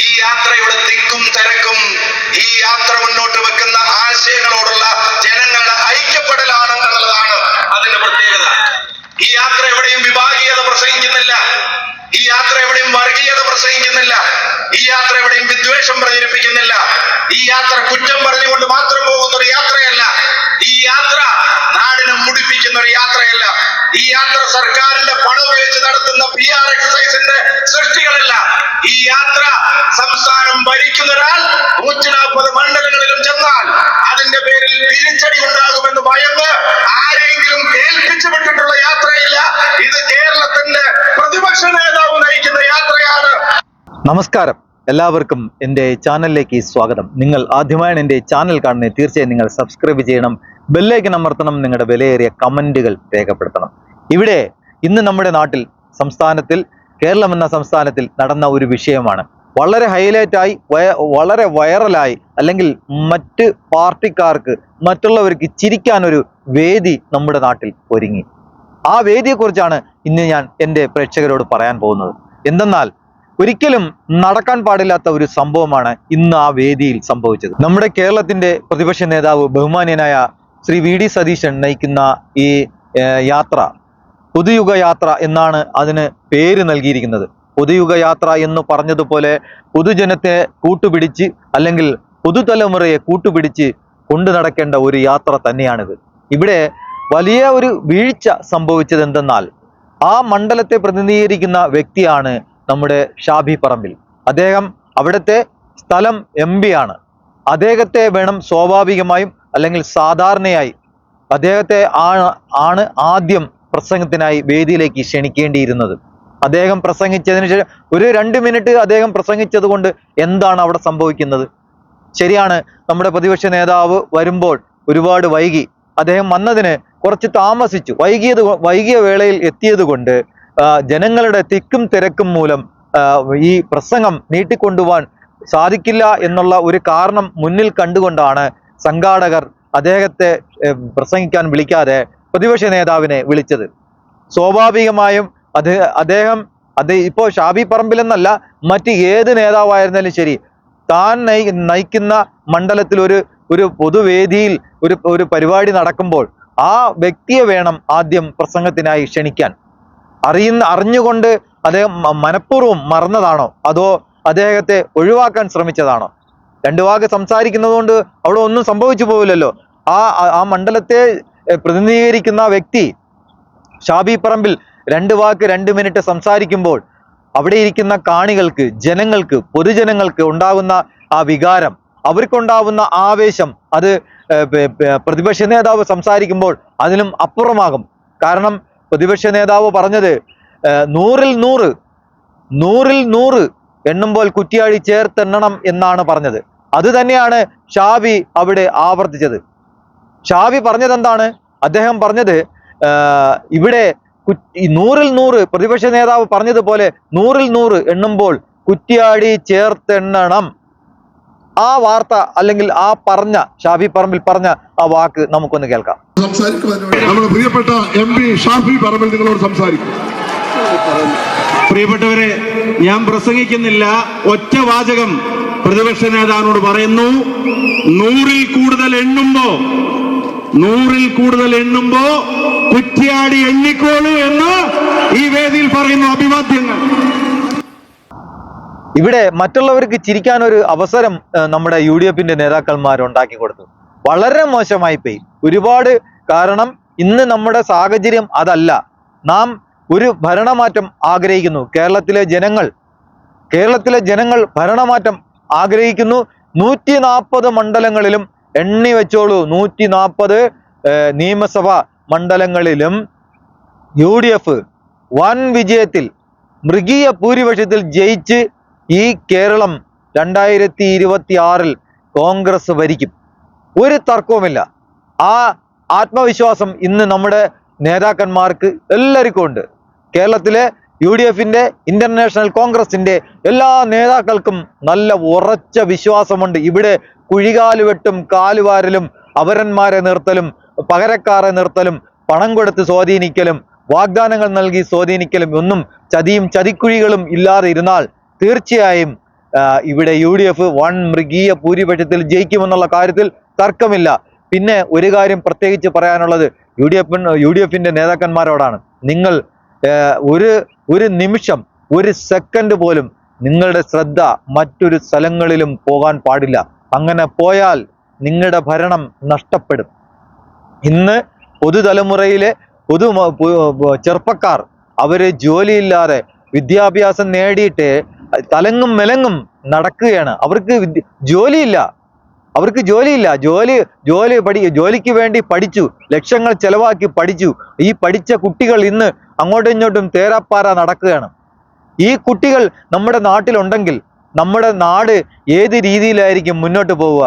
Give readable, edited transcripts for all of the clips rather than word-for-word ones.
ഈ യാത്രയുടെ തിക്കും തിരക്കും, ഈ യാത്ര മുന്നോട്ട് വെക്കുന്ന ആശയങ്ങളോടുള്ള ജനങ്ങളുടെ ഐക്യപ്പെടലാണ് എന്നുള്ളതാണ് അതിന്റെ പ്രത്യേകത. ഈ യാത്ര എവിടെയും വിഭാഗീയത പ്രസംഗിക്കുന്നില്ല, ഈ യാത്ര എവിടെയും വർഗീയത പ്രസംഗിക്കുന്നില്ല, ഈ യാത്ര എവിടെയും വിദ്വേഷം പ്രചരിപ്പിക്കുന്നില്ല, ഈ യാത്ര കുറ്റം പറഞ്ഞുകൊണ്ട് മാത്രം പോകുന്ന ഒരു യാത്രയല്ല, ഈ യാത്ര നാടിനെ മുടിപ്പിക്കുന്ന ഒരു യാത്രയല്ല, ഈ യാത്ര സർക്കാരിന്റെ പണം ഉപയോഗിച്ച് നടത്തുന്ന PR എക്സസൈസിന്റെ സൃഷ്ടികളല്ല. ഈ യാത്ര സംസ്ഥാനം ഭരിക്കുന്ന ഒരാൾ 140 മണ്ഡലങ്ങളിലും ചെന്നാൽ അതിന്റെ പേരിൽ തിരിച്ചടി ഉണ്ടാകുമെന്ന് ഭയന്ന് ആരെങ്കിലും ഏൽപ്പിച്ചു വിട്ടിട്ടുള്ള യാത്രയില്ല. ഇത് കേരളത്തിന്റെ പ്രതിപക്ഷ നേതാവ് നയിക്കുന്ന യാത്രയാണ്. നമസ്കാരം, എല്ലാവർക്കും എൻ്റെ ചാനലിലേക്ക് സ്വാഗതം. നിങ്ങൾ ആദ്യമായാണ് എൻ്റെ ചാനൽ കാണുന്നത്, തീർച്ചയായും നിങ്ങൾ സബ്സ്ക്രൈബ് ചെയ്യണം, ബെല്ലൈക്കൺ അമർത്തണം, നിങ്ങളുടെ വിലയേറിയ കമന്റുകൾ രേഖപ്പെടുത്തണം. ഇവിടെ ഇന്ന് നമ്മുടെ നാട്ടിൽ, സംസ്ഥാനത്തിൽ, കേരളം എന്ന സംസ്ഥാനത്തിൽ നടന്ന ഒരു വിഷയമാണ് വളരെ ഹൈലൈറ്റായി, വളരെ വൈറലായി, അല്ലെങ്കിൽ മറ്റ് പാർട്ടിക്കാർക്ക്, മറ്റുള്ളവർക്ക് ചിരിക്കാനൊരു വേദി നമ്മുടെ നാട്ടിൽ ഒരുങ്ങി. ആ വേദിയെക്കുറിച്ചാണ് ഇന്ന് ഞാൻ എൻ്റെ പ്രേക്ഷകരോട് പറയാൻ പോകുന്നത്. എന്തെന്നാൽ ഒരിക്കലും നടക്കാൻ പാടില്ലാത്ത ഒരു സംഭവമാണ് ഇന്ന് ആ വേദിയിൽ സംഭവിച്ചത്. നമ്മുടെ കേരളത്തിന്റെ പ്രതിപക്ഷ നേതാവ് ബഹുമാന്യനായ ശ്രീ VD സതീശൻ നയിക്കുന്ന ഈ യാത്ര പുതുയുഗ യാത്ര എന്നാണ് അതിന് പേര് നൽകിയിരിക്കുന്നത്. പുതുയുഗ യാത്ര എന്ന് പറഞ്ഞതുപോലെ പൊതുജനത്തെ കൂട്ടുപിടിച്ച്, അല്ലെങ്കിൽ പുതുതലമുറയെ കൂട്ടുപിടിച്ച് കൊണ്ടു നടക്കേണ്ട ഒരു യാത്ര തന്നെയാണിത്. ഇവിടെ വലിയ ഒരു വീഴ്ച സംഭവിച്ചത് എന്തെന്നാൽ, ആ മണ്ഡലത്തെ പ്രതിനിധീകരിക്കുന്ന വ്യക്തിയാണ് നമ്മുടെ ഷാഫി പറമ്പിൽ. അദ്ദേഹം അവിടുത്തെ സ്ഥലം MP ആണ്. അദ്ദേഹത്തെ വേണം സ്വാഭാവികമായും, അല്ലെങ്കിൽ സാധാരണയായി അദ്ദേഹത്തെ ആണ് ആദ്യം പ്രസംഗത്തിനായി വേദിയിലേക്ക് ക്ഷണിക്കേണ്ടിയിരുന്നത്. അദ്ദേഹം പ്രസംഗിച്ചതിന് ശേഷം ഒരു 2 മിനിറ്റ് അദ്ദേഹം പ്രസംഗിച്ചത് കൊണ്ട് എന്താണ് അവിടെ സംഭവിക്കുന്നത്? ശരിയാണ്, നമ്മുടെ പ്രതിപക്ഷ നേതാവ് വരുമ്പോൾ ഒരുപാട് വൈകി, അദ്ദേഹം വന്നതിന് കുറച്ച് താമസിച്ചു, വൈകിയ വേളയിൽ എത്തിയത് കൊണ്ട് ജനങ്ങളുടെ തിക്കും തിരക്കും മൂലം ഈ പ്രസംഗം നീട്ടിക്കൊണ്ടുപോകാൻ സാധിക്കില്ല എന്നുള്ള ഒരു കാരണം മുന്നിൽ കണ്ടുകൊണ്ടാണ് സംഘാടകർ അദ്ദേഹത്തെ പ്രസംഗിക്കാൻ വിളിക്കാതെ പ്രതിപക്ഷ നേതാവിനെ വിളിച്ചത്. സ്വാഭാവികമായും അദ്ദേഹം ഇപ്പോൾ ഷാഫി പറമ്പിലെന്നല്ല, മറ്റ് ഏത് നേതാവായിരുന്നാലും ശരി, താൻ നയിക്കുന്ന മണ്ഡലത്തിൽ ഒരു പൊതുവേദിയിൽ ഒരു പരിപാടി നടക്കുമ്പോൾ ആ വ്യക്തിയെ വേണം ആദ്യം പ്രസംഗത്തിനായി ക്ഷണിക്കാൻ. അറിഞ്ഞുകൊണ്ട് അദ്ദേഹം മനഃപൂർവ്വം മറന്നതാണോ, അതോ അദ്ദേഹത്തെ ഒഴിവാക്കാൻ ശ്രമിച്ചതാണോ? 2 വാക്ക് സംസാരിക്കുന്നത് കൊണ്ട് അവിടെ ഒന്നും സംഭവിച്ചു പോവില്ലല്ലോ. ആ മണ്ഡലത്തെ പ്രതിനിധീകരിക്കുന്ന വ്യക്തി ഷാഫി പറമ്പിൽ 2 വാക്ക് 2 മിനിറ്റ് സംസാരിക്കുമ്പോൾ അവിടെ ഇരിക്കുന്ന കാണികൾക്ക്, ജനങ്ങൾക്ക്, പൊതുജനങ്ങൾക്ക് ഉണ്ടാകുന്ന ആ വികാരം, അവർക്കുണ്ടാവുന്ന ആവേശം, അത് പ്രതിപക്ഷ നേതാവ് സംസാരിക്കുമ്പോൾ അതിലും അപ്പുറമാകും. കാരണം പ്രതിപക്ഷ നേതാവ് പറഞ്ഞത് 100ൽ 100 എണ്ണുമ്പോൾ കുറ്റിയാടി ചേർത്തെണ്ണണം എന്നാണ് പറഞ്ഞത്. അത് തന്നെയാണ് ഷാഫി അവിടെ ആവർത്തിച്ചത്. ഷാഫി പറഞ്ഞത് എന്താണ്? അദ്ദേഹം പറഞ്ഞത് ഇവിടെ 100ൽ 100, പ്രതിപക്ഷ നേതാവ് പറഞ്ഞതുപോലെ 100ൽ 100 എണ്ണുമ്പോൾ കുറ്റിയാടി ചേർത്തെണ്ണണം. ആ വാർത്ത, അല്ലെങ്കിൽ ആ പറഞ്ഞ ഷാഫി പറമ്പിൽ പറഞ്ഞ ആ വാക്ക് നമുക്കൊന്ന് കേൾക്കാം. നമ്മുടെ പ്രിയപ്പെട്ട MP ഷാഫി പറമ്പിൽ നിങ്ങളോട് സംസാരിക്കും. പ്രിയപ്പെട്ടവരെ, ഞാൻ പ്രസംഗിക്കുന്നില്ല, ഒറ്റ വാചകം പ്രതിപക്ഷ നേതാവിനോട് പറയുന്നു. 100ൽ കൂടുതൽ എണ്ണുമ്പോ കുറ്റിയാടി എണ്ണിക്കോളൂ എന്ന് ഈ വേദിയിൽ പറയുന്നു. അഭിവാദ്യങ്ങൾ. ഇവിടെ മറ്റുള്ളവർക്ക് ചിരിക്കാനൊരു അവസരം നമ്മുടെ UDF-ന്റെ നേതാക്കന്മാർ ഉണ്ടാക്കി കൊടുത്തു. വളരെ മോശമായി പോയി ഒരുപാട്. കാരണം ഇന്ന് നമ്മുടെ സാഹചര്യം അതല്ല. നാം ഒരു ഭരണമാറ്റം ആഗ്രഹിക്കുന്നു. കേരളത്തിലെ ജനങ്ങൾ ഭരണമാറ്റം ആഗ്രഹിക്കുന്നു. 140 മണ്ഡലങ്ങളിലും എണ്ണി വെച്ചോളൂ, 140 നിയമസഭാ മണ്ഡലങ്ങളിലും UDF വൻ വിജയത്തിൽ, മൃഗീയ ഭൂരിപക്ഷത്തിൽ ജയിച്ച് ഈ കേരളം 2026-ൽ കോൺഗ്രസ് ഭരിക്കും. ഒരു തർക്കവുമില്ല. ആ ആത്മവിശ്വാസം ഇന്ന് നമ്മുടെ നേതാക്കന്മാർക്ക് എല്ലാവർക്കും ഉണ്ട്. കേരളത്തിലെ UDF-ന്റെ, ഇന്റർനാഷണൽ കോൺഗ്രസിന്റെ എല്ലാ നേതാക്കൾക്കും നല്ല ഉറച്ച വിശ്വാസമുണ്ട്. ഇവിടെ കുഴികാലുവെട്ടും കാലുവാരലും, അവരന്മാരെ നിർത്തലും, പകരക്കാരെ നിർത്തലും, പണം കൊടുത്ത് സ്വാധീനിക്കലും, വാഗ്ദാനങ്ങൾ നൽകി സ്വാധീനിക്കലും ഒന്നും ചതിയും ചതിക്കുഴികളും ഇല്ലാതെ ഇരുന്നാൽ തീർച്ചയായും ഇവിടെ UDF വൻ മൃഗീയ ഭൂരിപക്ഷത്തിൽ ജയിക്കുമെന്നുള്ള കാര്യത്തിൽ തർക്കമില്ല. പിന്നെ ഒരു കാര്യം പ്രത്യേകിച്ച് പറയാനുള്ളത് UDF-ന്റെ നേതാക്കന്മാരോടാണ്. നിങ്ങൾ ഒരു നിമിഷം, ഒരു സെക്കൻഡ് പോലും നിങ്ങളുടെ ശ്രദ്ധ മറ്റൊരു സ്ഥലങ്ങളിലും പോകാൻ പാടില്ല. അങ്ങനെ പോയാൽ നിങ്ങളുടെ ഭരണം നഷ്ടപ്പെടും. ഇന്ന് പുതുതലമുറയിലെ ചെറുപ്പക്കാർ അവര് ജോലിയില്ലാതെ വിദ്യാഭ്യാസം നേടിയിട്ട് തലങ്ങും മെലങ്ങും നടക്കുകയാണ്. ജോലിക്ക് വേണ്ടി പഠിച്ചു, ലക്ഷങ്ങൾ ചെലവാക്കി പഠിച്ചു. ഈ പഠിച്ച കുട്ടികൾ ഇന്ന് അങ്ങോട്ടും ഇങ്ങോട്ടും തേരാപ്പാര നടക്കുകയാണ്. ഈ കുട്ടികൾ നമ്മുടെ നാട്ടിലുണ്ടെങ്കിൽ നമ്മുടെ നാട് ഏത് രീതിയിലായിരിക്കും മുന്നോട്ട് പോവുക?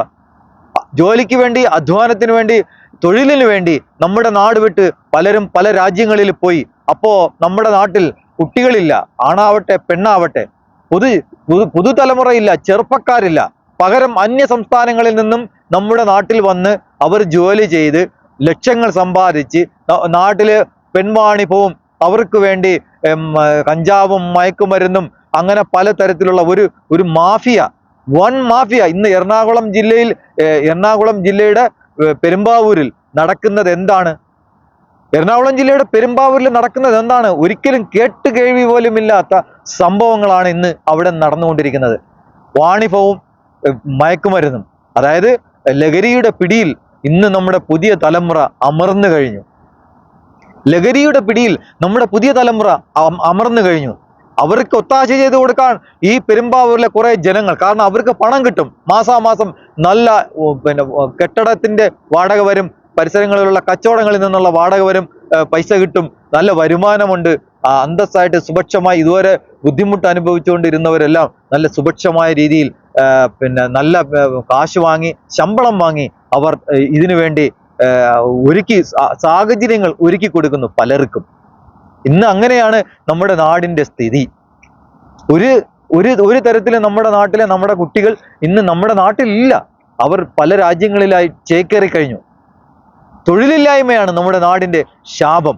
ജോലിക്ക് വേണ്ടി, അധ്വാനത്തിന് വേണ്ടി, തൊഴിലിന് വേണ്ടി നമ്മുടെ നാട് വിട്ട് പലരും പല രാജ്യങ്ങളിൽ പോയി. അപ്പോ നമ്മുടെ നാട്ടിൽ കുട്ടികളില്ല, ആണാവട്ടെ പെണ്ണാവട്ടെ, പുതുതലമുറയില്ല, ചെറുപ്പക്കാരില്ല. പകരം അന്യ സംസ്ഥാനങ്ങളിൽ നിന്നും നമ്മുടെ നാട്ടിൽ വന്ന് അവർ ജോലി ചെയ്ത് ലക്ഷങ്ങൾ സമ്പാദിച്ച് നാട്ടില് പെൺവാണിഭവും അവർക്ക് വേണ്ടി കഞ്ചാവും മയക്കുമരുന്നും അങ്ങനെ പലതരത്തിലുള്ള ഒരു മാഫിയ, വൻ മാഫിയ ഇന്ന് എറണാകുളം ജില്ലയുടെ പെരുമ്പാവൂരിൽ നടക്കുന്നത് എന്താണ്? ഒരിക്കലും കേട്ടുകേൾവി പോലും ഇല്ലാത്ത സംഭവങ്ങളാണ് ഇന്ന് അവിടെ നടന്നുകൊണ്ടിരിക്കുന്നത്. വാണിഭവും മയക്കുമരുന്നും, അതായത് ലഹരിയുടെ പിടിയിൽ ഇന്ന് നമ്മുടെ പുതിയ തലമുറ അമർന്നു കഴിഞ്ഞു. അവർക്ക് ഒത്താശ ചെയ്ത് കൊടുക്കാൻ ഈ പെരുമ്പാവൂരിലെ കുറെ ജനങ്ങൾ, കാരണം അവർക്ക് പണം കിട്ടും, മാസാമാസം നല്ല കെട്ടിടത്തിന്റെ വാടക വരും, പരിസരങ്ങളിലുള്ള കച്ചവടങ്ങളിൽ നിന്നുള്ള വാടക വരും, പൈസ കിട്ടും, നല്ല വരുമാനമുണ്ട്. അന്തസ്സായിട്ട് സുഭിക്ഷമായി ഇതുവരെ ബുദ്ധിമുട്ട് അനുഭവിച്ചുകൊണ്ടിരുന്നവരെല്ലാം നല്ല സുഭിക്ഷമായ രീതിയിൽ നല്ല കാശ് വാങ്ങി, ശമ്പളം വാങ്ങി അവർ ഇതിനു വേണ്ടി സാഹചര്യങ്ങൾ ഒരുക്കി കൊടുക്കുന്നു പലർക്കും. ഇന്ന് അങ്ങനെയാണ് നമ്മുടെ നാടിന്റെ സ്ഥിതി. ഒരു തരത്തിലും നമ്മുടെ കുട്ടികൾ ഇന്ന് നമ്മുടെ നാട്ടിലില്ല. അവർ പല രാജ്യങ്ങളിലായി ചേക്കേറി കഴിഞ്ഞു. തൊഴിലില്ലായ്മയാണ് നമ്മുടെ നാടിന്റെ ശാപം.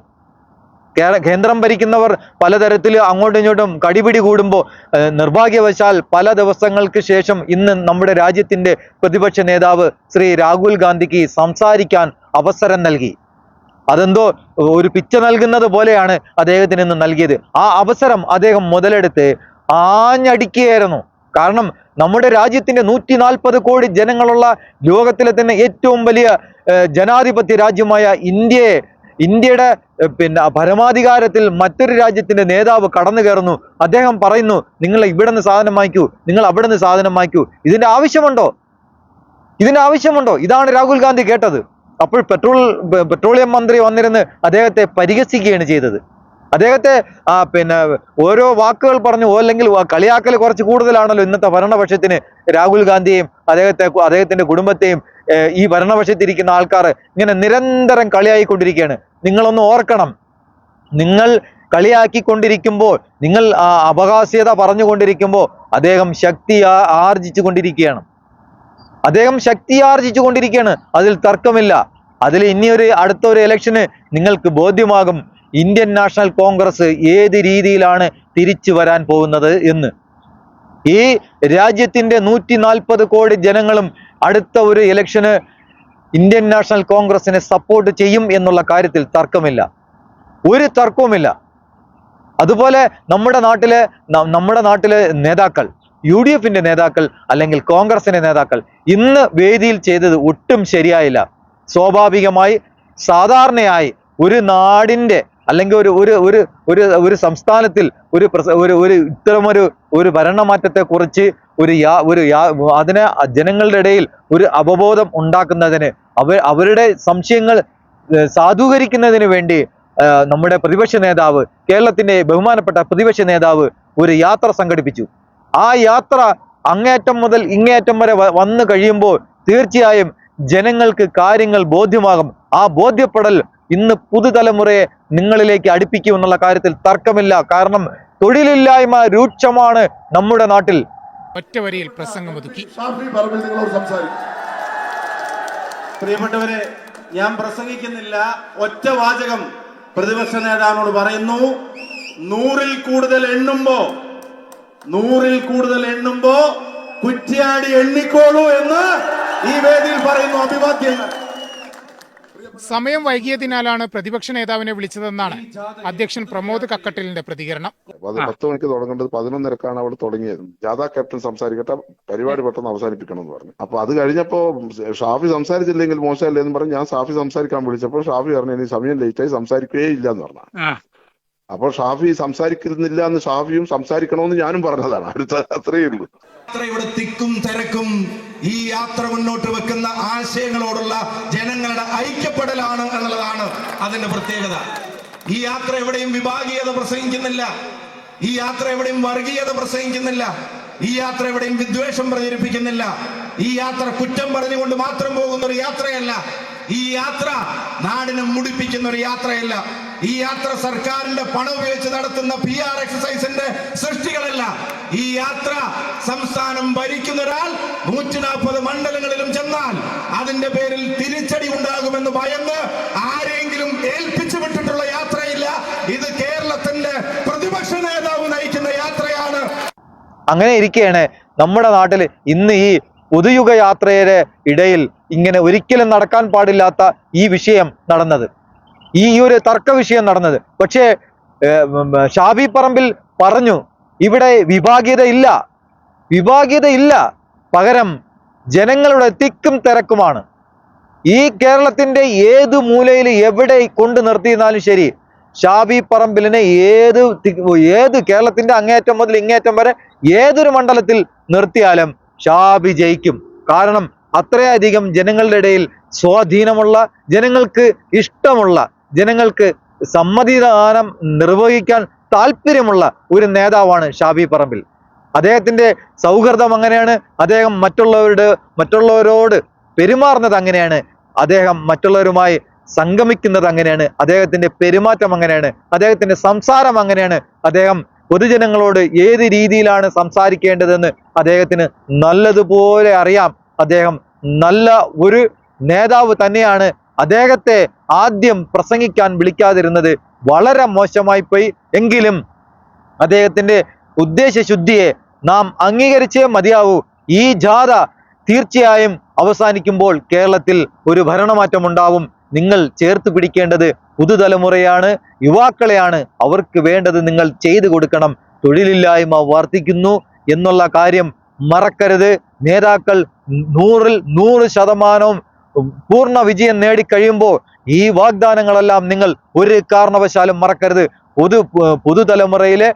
കേന്ദ്രം ഭരിക്കുന്നവർ പലതരത്തിൽ അങ്ങോട്ടും ഇങ്ങോട്ടും കടിപിടി കൂടുമ്പോൾ നിർഭാഗ്യവശാൽ പല ദിവസങ്ങൾക്ക് ശേഷം ഇന്ന് നമ്മുടെ രാജ്യത്തിന്റെ പ്രതിപക്ഷ നേതാവ് ശ്രീ രാഹുൽ ഗാന്ധിക്ക് സംസാരിക്കാൻ അവസരം നൽകി. അതെന്തോ ഒരു പിച്ച നൽകുന്നത് പോലെയാണ് അദ്ദേഹത്തിന് ഇന്ന് നൽകിയത്. ആ അവസരം അദ്ദേഹം മുതലെടുത്ത് ആഞ്ഞടിക്കുകയായിരുന്നു. കാരണം നമ്മുടെ രാജ്യത്തിന്റെ 140 കോടി ജനങ്ങളുള്ള ലോകത്തിലെ തന്നെ ഏറ്റവും വലിയ ജനാധിപത്യ രാജ്യമായ ഇന്ത്യയുടെ പരമാധികാരത്തിൽ മറ്റൊരു രാജ്യത്തിന്റെ നേതാവ് കടന്നു കയറുന്നു. അദ്ദേഹം പറയുന്നു, നിങ്ങൾ ഇവിടെ നിന്ന് സാധനം വാങ്ങിക്കൂ, നിങ്ങൾ അവിടെ നിന്ന് സാധനം വാങ്ങിക്കൂ. ഇതിന്റെ ആവശ്യമുണ്ടോ? ഇതാണ് രാഹുൽ ഗാന്ധി കേട്ടത്. അപ്പോൾ പെട്രോളിയം മന്ത്രി വന്നിരുന്ന് അദ്ദേഹത്തെ പരിഹസിക്കുകയാണ് ചെയ്തത്. അദ്ദേഹത്തെ ഓരോ വാക്കുകൾ പറഞ്ഞു, അല്ലെങ്കിൽ കളിയാക്കൽ കുറച്ച് കൂടുതലാണല്ലോ ഇന്നത്തെ ഭരണപക്ഷത്തിന്. രാഹുൽ ഗാന്ധിയെയും അദ്ദേഹത്തിന്റെ കുടുംബത്തെയും ഈ ഭരണപക്ഷത്തിരിക്കുന്ന ആൾക്കാർ ഇങ്ങനെ നിരന്തരം കളിയായിക്കൊണ്ടിരിക്കുകയാണ്. നിങ്ങളൊന്ന് ഓർക്കണം, നിങ്ങൾ കളിയാക്കിക്കൊണ്ടിരിക്കുമ്പോൾ, നിങ്ങൾ അപഹാസ്യത പറഞ്ഞുകൊണ്ടിരിക്കുമ്പോൾ അദ്ദേഹം ശക്തി ആർജിച്ചു കൊണ്ടിരിക്കുകയാണ്. അതിൽ തർക്കമില്ല. അതിൽ അടുത്തൊരു ഇലക്ഷന് നിങ്ങൾക്ക് ബോധ്യമാകും ഇന്ത്യൻ നാഷണൽ കോൺഗ്രസ് ഏത് രീതിയിലാണ് തിരിച്ചു വരാൻ പോകുന്നത് എന്ന്. ഈ രാജ്യത്തിന്റെ 140 കോടി ജനങ്ങളും അടുത്ത ഒരു ഇലക്ഷന് ഇന്ത്യൻ നാഷണൽ കോൺഗ്രസിനെ സപ്പോർട്ട് ചെയ്യും എന്നുള്ള കാര്യത്തിൽ ഒരു തർക്കവുമില്ല. അതുപോലെ നമ്മുടെ നാട്ടിലെ നേതാക്കൾ, UDF-ന്റെ നേതാക്കൾ അല്ലെങ്കിൽ കോൺഗ്രസിന്റെ നേതാക്കൾ ഇന്ന് വേദിയിൽ ചെയ്തത് ഒട്ടും ശരിയായില്ല. സ്വാഭാവികമായി സാധാരണയായി ഒരു നാടിന്റെ അല്ലെങ്കിൽ ഒരു സംസ്ഥാനത്തിൽ ഇത്തരമൊരു ഭരണമാറ്റത്തെ കുറിച്ച് അതിനെ ജനങ്ങളുടെ ഇടയിൽ ഒരു അവബോധം ഉണ്ടാക്കുന്നതിന്, അവരുടെ സംശയങ്ങൾ സാധൂകരിക്കുന്നതിന് വേണ്ടി നമ്മുടെ പ്രതിപക്ഷ നേതാവ്, കേരളത്തിന്റെ ബഹുമാനപ്പെട്ട പ്രതിപക്ഷ നേതാവ് ഒരു യാത്ര സംഘടിപ്പിച്ചു. ആ യാത്ര അങ്ങേയറ്റം മുതൽ ഇങ്ങേയറ്റം വരെ വന്നു കഴിയുമ്പോൾ തീർച്ചയായും ജനങ്ങൾക്ക് കാര്യങ്ങൾ ബോധ്യമാകും. ആ ബോധ്യപ്പെടൽ ഇന്ന് പുതുതലമുറയെ നിങ്ങളിലേക്ക് അടുപ്പിക്കുമെന്നുള്ള കാര്യത്തിൽ തർക്കമില്ല. കാരണം തൊഴിലില്ലായ്മ രൂക്ഷമാണ് നമ്മുടെ നാട്ടിൽ. ഒറ്റ വരിയിൽ പ്രസംഗം ഒതുക്കി. പ്രിയപ്പെട്ടവരെ, ഞാൻ പ്രസംഗിക്കുന്നില്ല, ഒറ്റ വാചകം. പ്രതിപക്ഷ നേതാവിനോട് പറയുന്നു, 100-ൽ കൂടുതൽ എണ്ണുമ്പോ 100-ൽ കൂടുതൽ എണ്ണുമ്പോ കുറ്റ്യാടി എണ്ണിക്കോളൂ എന്ന് ഈ വേദിയിൽ പറയുന്നു അഭിവാദ്യങ്ങൾ. സമയം വൈകിയതിനാലാണ് പ്രതിപക്ഷ നേതാവിനെ വിളിച്ചതെന്നാണ് അധ്യക്ഷൻ പ്രമോദ് കക്കട്ടിലിന്റെ പ്രതികരണം. അത് 10 മണിക്ക് തുടങ്ങേണ്ടത് 11:30 അവിടെ തുടങ്ങിയത്. ജാഥാ ക്യാപ്റ്റൻ സംസാരിക്കട്ടെ, പരിപാടി പെട്ടെന്ന് അവസാനിപ്പിക്കണം എന്ന് പറഞ്ഞു. അപ്പൊ അത് കഴിഞ്ഞപ്പോ ഷാഫി സംസാരിച്ചില്ലെങ്കിൽ മോശമല്ലേ എന്ന് പറഞ്ഞ് ഞാൻ ഷാഫി സംസാരിക്കാൻ വിളിച്ചപ്പോൾ ഷാഫി പറഞ്ഞു ഇനി സമയം ലേറ്റായി സംസാരിക്കുകയേ ഇല്ല എന്ന് പറഞ്ഞു. അപ്പോൾ ഷാഫി സംസാരിക്കുന്നില്ല എന്ന് ഷാഫിയും സംസാരിക്കണമെന്ന് ഞാനും പറഞ്ഞതാണ്. അത്രയേ ഉള്ളൂ. യാത്രയുടെ തിക്കും തിരക്കും ഈ യാത്ര മുന്നോട്ട് വെക്കുന്ന ആശയങ്ങളോടുള്ള ജനങ്ങളുടെ ഐക്യപ്പെടലാണ് എന്നുള്ളതാണ് അതിന്റെ പ്രത്യേകത. ഈ യാത്ര എവിടെയും വിഭാഗീയത പ്രസംഗിക്കുന്നില്ല. ഈ യാത്ര എവിടെയും വർഗീയത പ്രസംഗിക്കുന്നില്ല. ഈ യാത്ര എവിടെയും വിദ്വേഷം പ്രചരിപ്പിക്കുന്നില്ല. ഈ യാത്ര കുറ്റം പറഞ്ഞുകൊണ്ട് മാത്രം പോകുന്ന ഒരു യാത്രയല്ല. ഈ യാത്ര നാടിനെ മുടിപ്പിക്കുന്ന ഒരു യാത്രയല്ല. ഈ യാത്ര സർക്കാരിന്റെ പണം ഉപയോഗിച്ച് നടത്തുന്ന PR എക്സസൈസിന്റെ സൃഷ്ടികളല്ല. ഈ യാത്ര സംസ്ഥാനം ഭരിക്കുന്ന ഒരാൾ 140 മണ്ഡലങ്ങളിലും ചെന്നാൽ അതിന്റെ പേരിൽ തിരിച്ചടി ഉണ്ടാകുമെന്ന് ഭയന്ന് ആരെങ്കിലും ഏൽപ്പിച്ചു വിട്ടിട്ടുള്ള യാത്രയില്ല. ഇത് കേരളത്തിന്റെ പ്രതിപക്ഷ നേതാവ് നയിക്കുന്ന യാത്രയാണ്. അങ്ങനെ ഇരിക്കുകയാണ് നമ്മുടെ നാട്ടിൽ ഇന്ന് ഈ പുതുയുഗ യാത്രയുടെ ഇടയിൽ ഇങ്ങനെ ഒരിക്കലും നടക്കാൻ പാടില്ലാത്ത ഈ വിഷയം നടന്നത്, ഈ ഒരു തർക്ക വിഷയം നടന്നത്. പക്ഷേ ഷാഫി പറമ്പിൽ പറഞ്ഞു ഇവിടെ വിഭാഗീയത ഇല്ല, പകരം ജനങ്ങളുടെ തിക്കും തിരക്കുമാണ്. ഈ കേരളത്തിന്റെ ഏത് മൂലയിൽ എവിടെ കൊണ്ടു നിർത്തിയിരുന്നാലും ശരി, ഷാഫി പറമ്പിലിനെ ഏത് കേരളത്തിന്റെ അങ്ങേറ്റം മുതൽ ഇങ്ങേറ്റം വരെ ഏതൊരു മണ്ഡലത്തിൽ നിർത്തിയാലും ഷാഫി ജയിക്കും. കാരണം അത്രയധികം ജനങ്ങളുടെ ഇടയിൽ സ്വാധീനമുള്ള, ജനങ്ങൾക്ക് ഇഷ്ടമുള്ള, ജനങ്ങൾക്ക് സമ്മതിദാനം നിർവഹിക്കാൻ താല്പര്യമുള്ള ഒരു നേതാവാണ് ഷാഫി പറമ്പിൽ. അദ്ദേഹത്തിന്റെ സൗഹൃദം അങ്ങനെയാണ്, അദ്ദേഹം മറ്റുള്ളവരോട് പെരുമാറുന്നത് അങ്ങനെയാണ്, അദ്ദേഹം മറ്റുള്ളവരുമായി സംഗമിക്കുന്നത് അങ്ങനെയാണ്, അദ്ദേഹത്തിന്റെ പെരുമാറ്റം അങ്ങനെയാണ്, അദ്ദേഹത്തിന്റെ സംസാരം അങ്ങനെയാണ്. അദ്ദേഹം പൊതുജനങ്ങളോട് ഏത് രീതിയിലാണ് സംസാരിക്കേണ്ടതെന്ന് അദ്ദേഹത്തിന് നല്ലതുപോലെ അറിയാം. അദ്ദേഹം നല്ല ഒരു നേതാവ് തന്നെയാണ്. അദ്ദേഹത്തെ ആദ്യം പ്രസംഗിക്കാൻ വിളിക്കാതിരുന്നത് വളരെ മോശമായി പോയി. എങ്കിലും അദ്ദേഹത്തിന്റെ ഉദ്ദേശശുദ്ധിയെ നാം അംഗീകരിച്ചേ മതിയാവൂ. ഈ ജാഥ തീർച്ചയായും അവസാനിക്കുമ്പോൾ കേരളത്തിൽ ഒരു ഭരണമാറ്റം ഉണ്ടാവും. നിങ്ങൾ ചേർത്ത് പിടിക്കേണ്ടത് പുതുതലമുറയാണ്, യുവാക്കളെയാണ്. അവർക്ക് വേണ്ടത് നിങ്ങൾ ചെയ്തു കൊടുക്കണം. തൊഴിലില്ലായ്മ വർദ്ധിക്കുന്നു എന്നുള്ള കാര്യം മറക്കരുത്. നേതാക്കൾ 100-ൽ 100% പൂർണ്ണ വിജയം നേടിക്കഴിയുമ്പോൾ ഈ വാഗ്ദാനങ്ങളെല്ലാം നിങ്ങൾ ഒരു കാരണവശാലും മറക്കരുത്. പുതുതലമുറയിലെ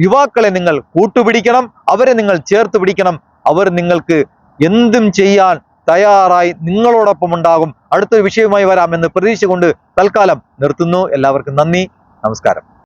യുവാക്കളെ നിങ്ങൾ കൂട്ടുപിടിക്കണം, അവരെ നിങ്ങൾ ചേർത്ത് പിടിക്കണം. അവർ നിങ്ങൾക്ക് എന്തും ചെയ്യാൻ തയ്യാറായി നിങ്ങളോടൊപ്പം ഉണ്ടാകും. അടുത്തൊരു വിഷയവുമായി വരാമെന്ന് പ്രതീക്ഷ കൊണ്ട് തൽക്കാലം നിർത്തുന്നു. എല്ലാവർക്കും നന്ദി, നമസ്കാരം.